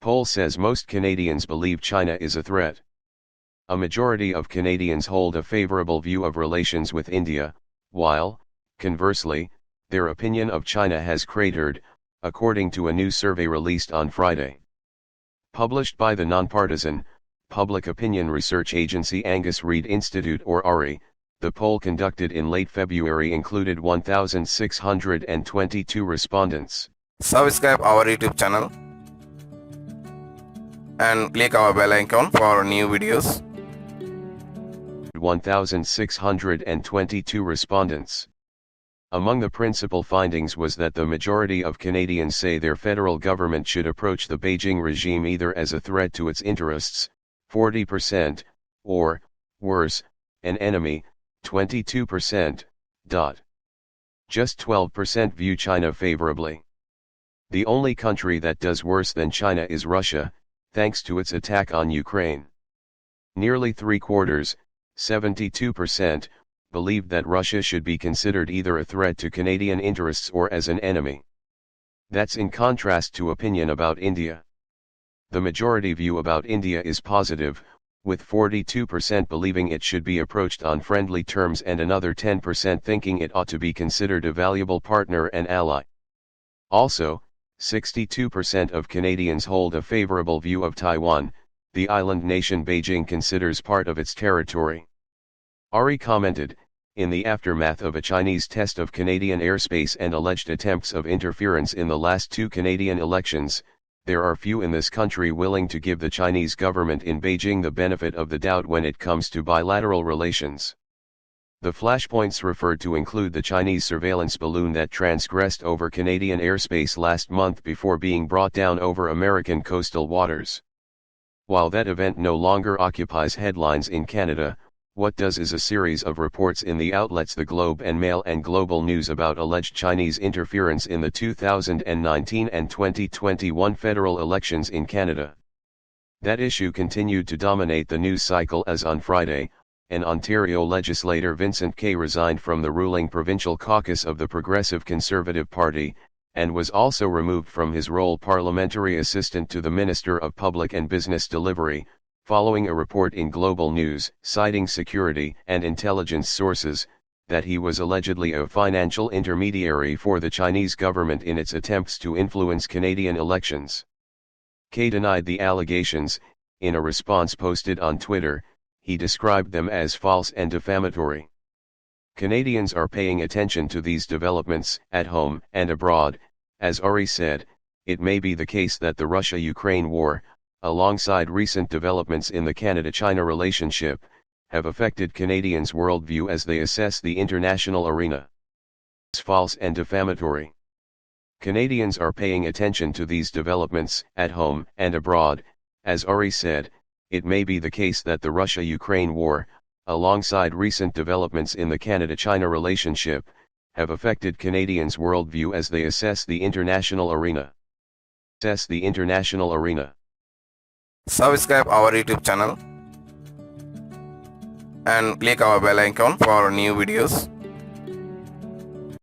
Poll says most Canadians believe China is a threat. A majority of Canadians hold a favorable view of relations with India, while, conversely, their opinion of China has cratered, according to a new survey released on Friday. Published by the nonpartisan, public opinion research agency Angus Reid Institute or ARI, the poll conducted in late February included 1,622 respondents. Subscribe our YouTube channel and click our bell icon for new videos. 1,622 respondents. Among the principal findings was that the majority of Canadians say their federal government should approach the Beijing regime either as a threat to its interests, 40%, or, worse, an enemy, 22%. Just 12% view China favorably. The only country that does worse than China is Russia, thanks to its attack on Ukraine. Nearly three-quarters, 72%, believed that Russia should be considered either a threat to Canadian interests or as an enemy. That's in contrast to opinion about India. The majority view about India is positive, with 42% believing it should be approached on friendly terms and another 10% thinking it ought to be considered a valuable partner and ally. Also, 62% of Canadians hold a favorable view of Taiwan, the island nation Beijing considers part of its territory. Ari commented, in the aftermath of a Chinese test of Canadian airspace and alleged attempts of interference in the last two Canadian elections, there are few in this country willing to give the Chinese government in Beijing the benefit of the doubt when it comes to bilateral relations. The flashpoints referred to include the Chinese surveillance balloon that transgressed over Canadian airspace last month before being brought down over American coastal waters. While that event no longer occupies headlines in Canada, what does is a series of reports in the outlets The Globe and Mail and Global News about alleged Chinese interference in the 2019 and 2021 federal elections in Canada. That issue continued to dominate the news cycle as on Friday, an Ontario legislator Vincent Kay resigned from the ruling provincial caucus of the Progressive Conservative Party, and was also removed from his role parliamentary assistant to the Minister of Public and Business Delivery, following a report in Global News, citing security and intelligence sources, that he was allegedly a financial intermediary for the Chinese government in its attempts to influence Canadian elections. Kay denied the allegations. In a response posted on Twitter, he described them as false and defamatory. Canadians are paying attention to these developments, at home and abroad. As Ari said, it may be the case that the Russia-Ukraine war, alongside recent developments in the Canada-China relationship, have affected Canadians' worldview as they assess the international arena. It's false and defamatory. Canadians are paying attention to these developments, at home and abroad. As Ari said, it may be the case that the Russia-Ukraine war, alongside recent developments in the Canada-China relationship, have affected Canadians' worldview as they assess the international arena. Subscribe our YouTube channel and click our bell icon for new videos.